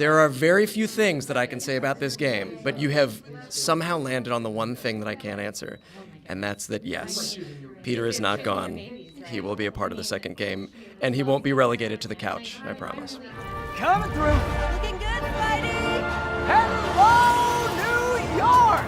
There are very few things that I can say about this game, but you have somehow landed on the one thing that I can't answer, and that's that yes, Peter is not gone. He will be a part of the second game, and he won't be relegated to the couch, I promise. Coming through. Looking good, Spidey! Hello, New York!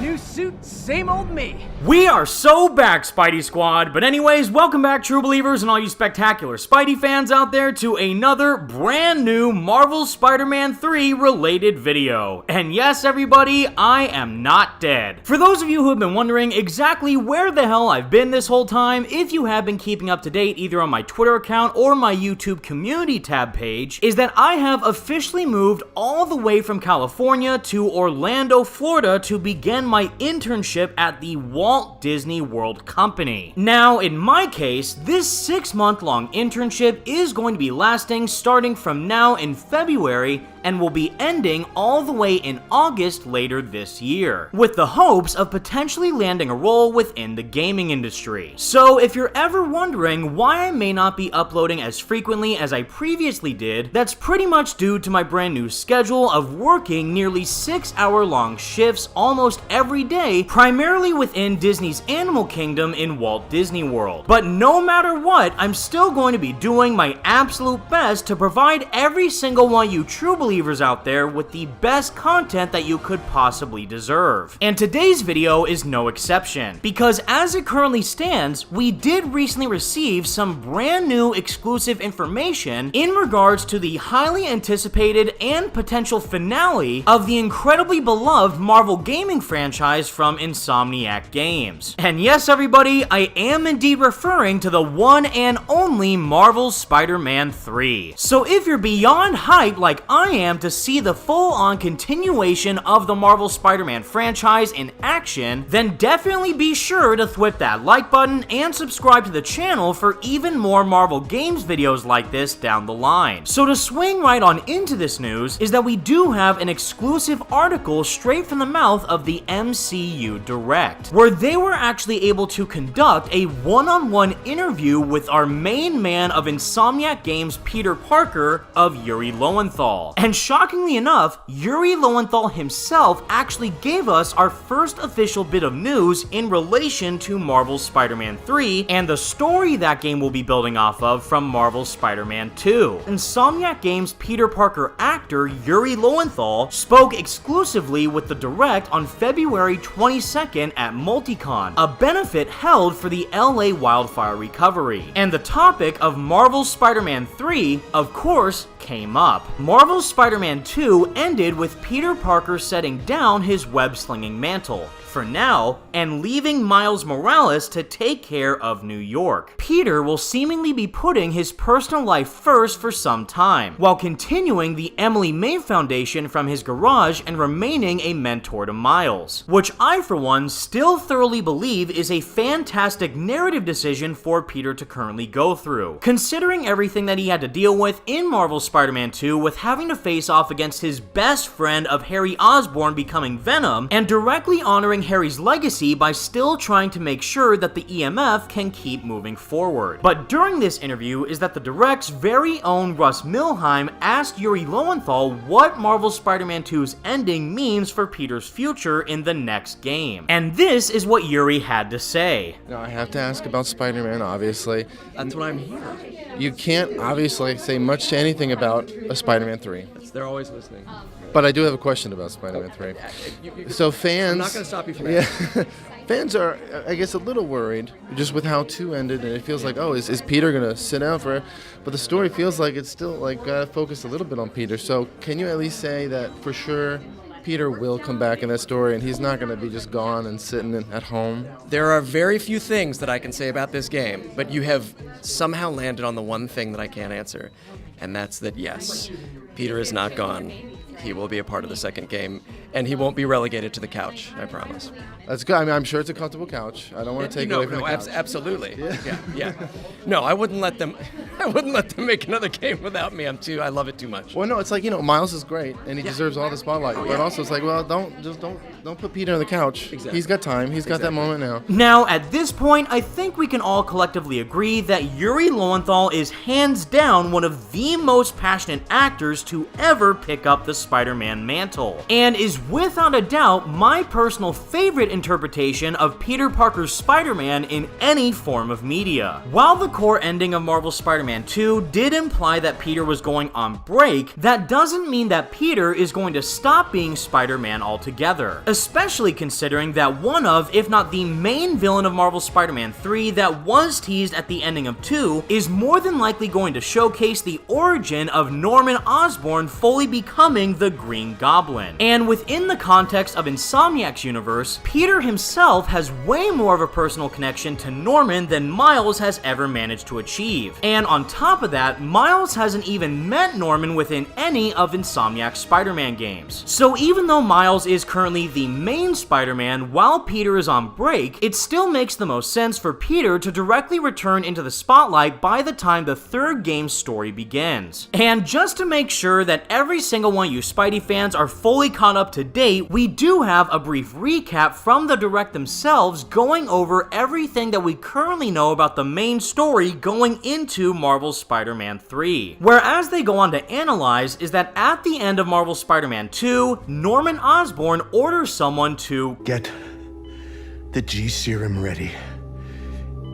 New suit, same old me. We are so back, Spidey Squad. But anyways, welcome back, true believers and all you spectacular Spidey fans out there, to another brand new Marvel Spider-Man 3 related video. And yes, everybody, I am not dead. For those of you who have been wondering exactly where the hell I've been this whole time, if you have been keeping up to date either on my Twitter account or my YouTube community tab page, is that I have officially moved all the way from California to Orlando, Florida to begin my internship at the Walt Disney World Company. Now, in my case, this 6-month-long internship is going to be lasting starting from now in February and will be ending all the way in August later this year, with the hopes of potentially landing a role within the gaming industry. So if you're ever wondering why I may not be uploading as frequently as I previously did, that's pretty much due to my brand new schedule of working nearly 6-hour-long shifts almost every day, primarily within Disney's Animal Kingdom in Walt Disney World. But no matter what, I'm still going to be doing my absolute best to provide every single one of you true believers out there with the best content that you could possibly deserve. And today's video is no exception, because as it currently stands, we did recently receive some brand new exclusive information in regards to the highly anticipated and potential finale of the incredibly beloved Marvel gaming franchise from Insomniac Games. And yes, everybody, I am indeed referring to the one and only Marvel Spider-Man 3. So if you're beyond hype like I am to see the full-on continuation of the Marvel Spider-Man franchise in action, then definitely be sure to thwip that like button and subscribe to the channel for even more Marvel Games videos like this down the line. So to swing right on into this news is that we do have an exclusive article straight from the mouth of the MCU Direct, where they were actually able to conduct a one-on-one interview with our main man of Insomniac Games, Peter Parker, of Yuri Lowenthal. And shockingly enough, Yuri Lowenthal himself actually gave us our first official bit of news in relation to Marvel's Spider-Man 3 and the story that game will be building off of from Marvel's Spider-Man 2. Insomniac Games' Peter Parker actor Yuri Lowenthal spoke exclusively with the Direct on February 22nd at Multicon, a benefit held for the LA wildfire recovery. And the topic of Marvel's Spider-Man 3, of course, came up. Marvel's Spider-Man 2 ended with Peter Parker setting down his web-slinging mantle for now, and leaving Miles Morales to take care of New York. Peter will seemingly be putting his personal life first for some time, while continuing the Emily May Foundation from his garage and remaining a mentor to Miles, which I, for one, still thoroughly believe is a fantastic narrative decision for Peter to currently go through, considering everything that he had to deal with in Marvel's Spider-Man 2 with having to face off against his best friend of Harry Osborn becoming Venom, and directly honoring Harry's legacy by still trying to make sure that the EMF can keep moving forward. But during this interview is that the Direct's very own Russ Milheim asked Yuri Lowenthal what Marvel Spider-Man 2's ending means for Peter's future in the next game. And this is what Yuri had to say. Now, I have to ask about Spider-Man, obviously. That's what I'm here. You can't obviously say much to anything about a Spider-Man 3. They're always listening. But I do have a question about Spider-Man 3. So fans... I'm not going to stop you from that. Yeah, fans are, I guess, a little worried just with how 2 ended, and it feels like, oh, is Peter going to sit down for it? But the story feels like it's still, like, got to focus a little bit on Peter. So can you at least say that for sure Peter will come back in that story, and he's not going to be just gone and sitting at home? There are very few things that I can say about this game, but you have somehow landed on the one thing that I can't answer, and that's that yes, Peter is not gone. He will be a part of the second game, and he won't be relegated to the couch, I promise. That's good. I mean, I'm sure it's a comfortable couch. I don't want to take away from the couch. Absolutely. Yeah. No, I wouldn't let them. I wouldn't let them make another game without me. I love it too much. Well, no, it's like, Miles is great, and he deserves all the spotlight. But also, So it's like, well, don't put Peter on the couch. Exactly. He's got time. He's got that moment now. Now, at this point, I think we can all collectively agree that Yuri Lowenthal is hands down one of the most passionate actors to ever pick up the Spider-Man mantle, and is without a doubt my personal favorite interpretation of Peter Parker's Spider-Man in any form of media. While the core ending of Marvel's Spider-Man 2 did imply that Peter was going on break, that doesn't mean that Peter is going to stop being Spider-Man altogether, especially considering that one of, if not the main villain of Marvel's Spider-Man 3 that was teased at the ending of 2 is more than likely going to showcase the origin of Norman Osborn fully becoming the Green Goblin. And within the context of Insomniac's universe, Peter himself has way more of a personal connection to Norman than Miles has ever managed to achieve. And on top of that, Miles hasn't even met Norman within any of Insomniac's Spider-Man games. So even though Miles is currently the main Spider-Man while Peter is on break, it still makes the most sense for Peter to directly return into the spotlight by the time the third game's story begins. And just to make sure that every single one of you Spidey fans are fully caught up to date, we do have a brief recap from the direct themselves going over everything that we currently know about the main story going into Marvel's Spider-Man 3. Whereas they go on to analyze is that at the end of Marvel's Spider-Man 2, Norman Osborn orders someone to get the G serum ready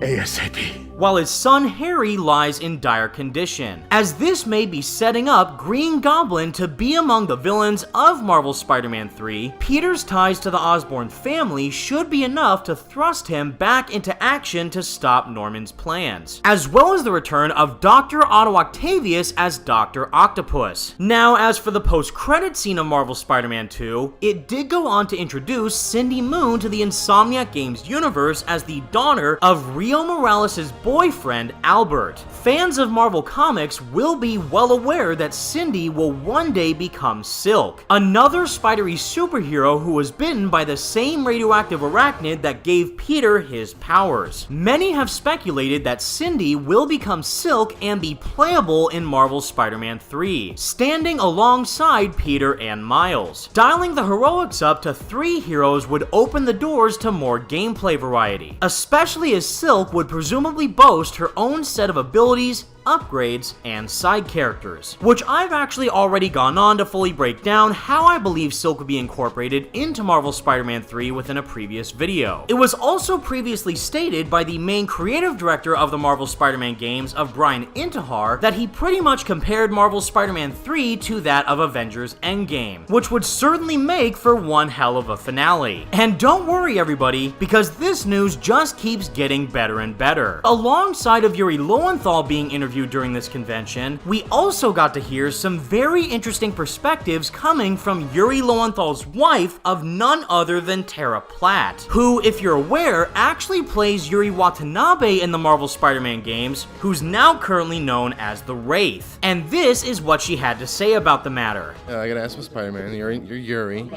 ASAP. While his son Harry lies in dire condition, as this may be setting up Green Goblin to be among the villains of Marvel's Spider-Man 3, Peter's ties to the Osborn family should be enough to thrust him back into action to stop Norman's plans, as well as the return of Dr. Otto Octavius as Dr. Octopus. Now, as for the post-credit scene of Marvel's Spider-Man 2, it did go on to introduce Cindy Moon to the Insomniac Games universe as the daughter of Rio Morales' boyfriend, Albert. Fans of Marvel Comics will be well aware that Cindy will one day become Silk, another spidery superhero who was bitten by the same radioactive arachnid that gave Peter his powers. Many have speculated that Cindy will become Silk and be playable in Marvel's Spider-Man 3, standing alongside Peter and Miles. Dialing the heroics up to 3 heroes would open the doors to more gameplay variety, especially as Silk would presumably boast her own set of abilities, upgrades, and side characters, which I've actually already gone on to fully break down how I believe Silk would be incorporated into Marvel's Spider-Man 3 within a previous video. It was also previously stated by the main creative director of the Marvel Spider-Man games of Brian Intihar that he pretty much compared Marvel's Spider-Man 3 to that of Avengers Endgame, which would certainly make for one hell of a finale. And don't worry everybody, because this news just keeps getting better and better. Alongside of Yuri Lowenthal being interviewed during this convention, we also got to hear some very interesting perspectives coming from Yuri Lowenthal's wife of none other than Tara Platt, who, if you're aware, actually plays Yuri Watanabe in the Marvel Spider-Man games, who's now currently known as the Wraith. And this is what she had to say about the matter. I gotta ask with Spider-Man, you're Yuri.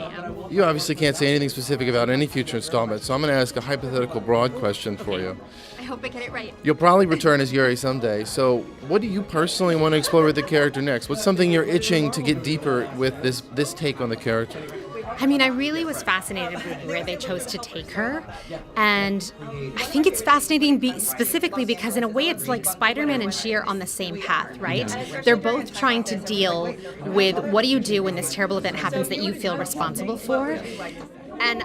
You obviously can't say anything specific about any future installment, so I'm gonna ask a hypothetical broad question for you. I hope I get it right. You'll probably return as Yuri someday, so what do you personally want to explore with the character next? What's something you're itching to get deeper with this take on the character? I mean, I really was fascinated with where they chose to take her, and I think it's fascinating specifically because in a way it's like Spider-Man and she are on the same path, right? They're both trying to deal with what do you do when this terrible event happens that you feel responsible for, and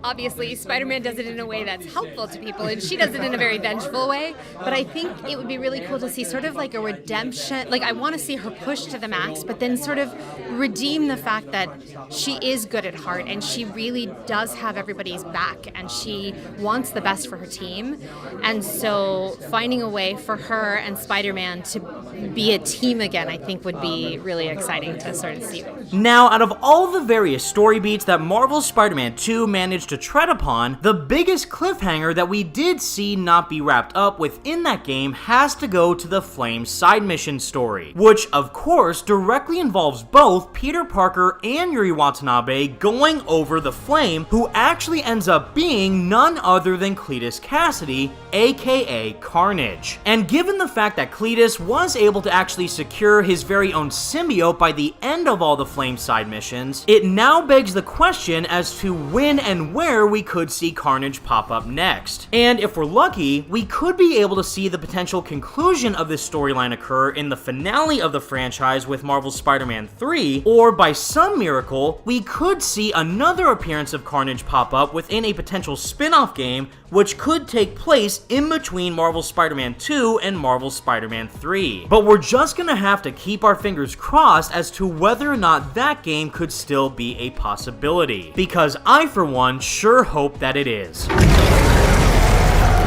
obviously, Spider-Man does it in a way that's helpful to people, and she does it in a very vengeful way. But I think it would be really cool to see sort of like a redemption. Like, I want to see her push to the max, but then sort of redeem the fact that she is good at heart, and she really does have everybody's back, and she wants the best for her team. And so finding a way for her and Spider-Man to be a team again, I think would be really exciting to sort of see. Now, out of all the various story beats that Marvel's Spider-Man 2 managed to tread upon, the biggest cliffhanger that we did see not be wrapped up within that game has to go to the Flame side mission story, which of course directly involves both Peter Parker and Yuri Watanabe going over the Flame, who actually ends up being none other than Cletus Cassidy, aka Carnage. And given the fact that Cletus was able to actually secure his very own symbiote by the end of all the Flame side missions, it now begs the question as to when and where we could see Carnage pop up next. And if we're lucky, we could be able to see the potential conclusion of this storyline occur in the finale of the franchise with Marvel's Spider-Man 3, or by some miracle, we could see another appearance of Carnage pop up within a potential spin-off game which could take place in between Marvel's Spider-Man 2 and Marvel's Spider-Man 3. But we're just gonna have to keep our fingers crossed as to whether or not that game could still be a possibility, because I, for one, sure hope that it is.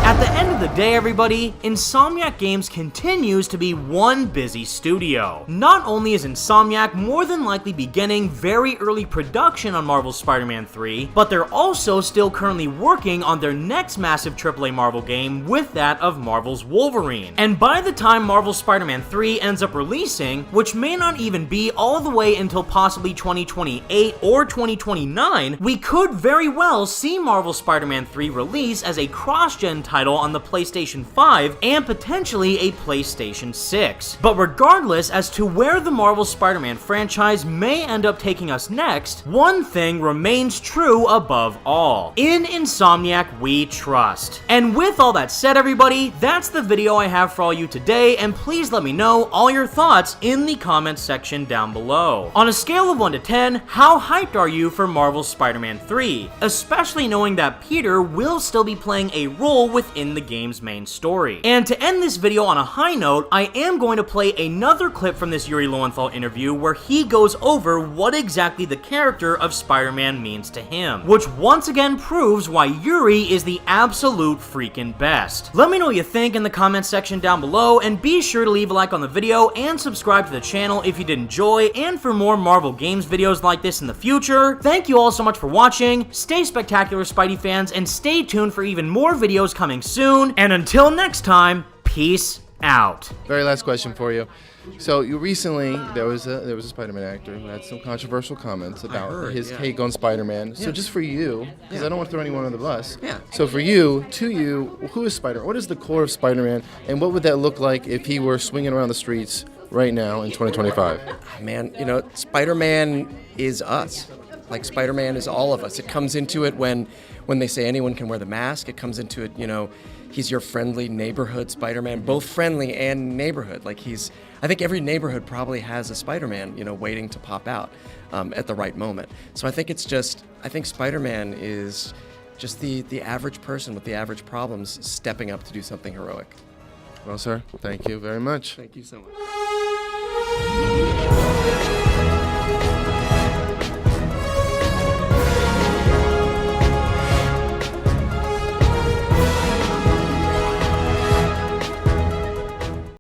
At the end of the day, everybody, Insomniac Games continues to be one busy studio. Not only is Insomniac more than likely beginning very early production on Marvel's Spider-Man 3, but they're also still currently working on their next massive AAA Marvel game with that of Marvel's Wolverine. And by the time Marvel's Spider-Man 3 ends up releasing, which may not even be all the way until possibly 2028 or 2029, we could very well see Marvel's Spider-Man 3 release as a cross-gen title on the PlayStation 5 and potentially a PlayStation 6. But regardless as to where the Marvel Spider-Man franchise may end up taking us next, one thing remains true above all. In Insomniac we trust. And with all that said, everybody, that's the video I have for all you today, and please let me know all your thoughts in the comments section down below. On a scale of 1 to 10, how hyped are you for Marvel's Spider-Man 3? Especially knowing that Peter will still be playing a role within the game's main story. And to end this video on a high note, I am going to play another clip from this Yuri Lowenthal interview where he goes over what exactly the character of Spider-Man means to him, which once again proves why Yuri is the absolute freaking best. Let me know what you think in the comments section down below, and be sure to leave a like on the video and subscribe to the channel if you did enjoy, and for more Marvel Games videos like this in the future. Thank you all so much for watching, stay spectacular Spidey fans, and stay tuned for even more videos coming soon, and until next time, peace out. Very last question for you. So you recently there was a Spider-Man actor who had some controversial comments about his take on Spider-Man. So just for you, because I don't want to throw anyone under the bus. So for you, who is Spider-Man? What is the core of Spider-Man, and what would that look like if he were swinging around the streets right now in 2025? Man, you know, Spider-Man is us. Like, Spider-Man is all of us. It comes into it when they say anyone can wear the mask. It comes into it, you know, he's your friendly neighborhood Spider-Man, both friendly and neighborhood. Like, I think every neighborhood probably has a Spider-Man, you know, waiting to pop out at the right moment. So I think Spider-Man is just the average person with the average problems stepping up to do something heroic. Well, sir, thank you very much. Thank you so much.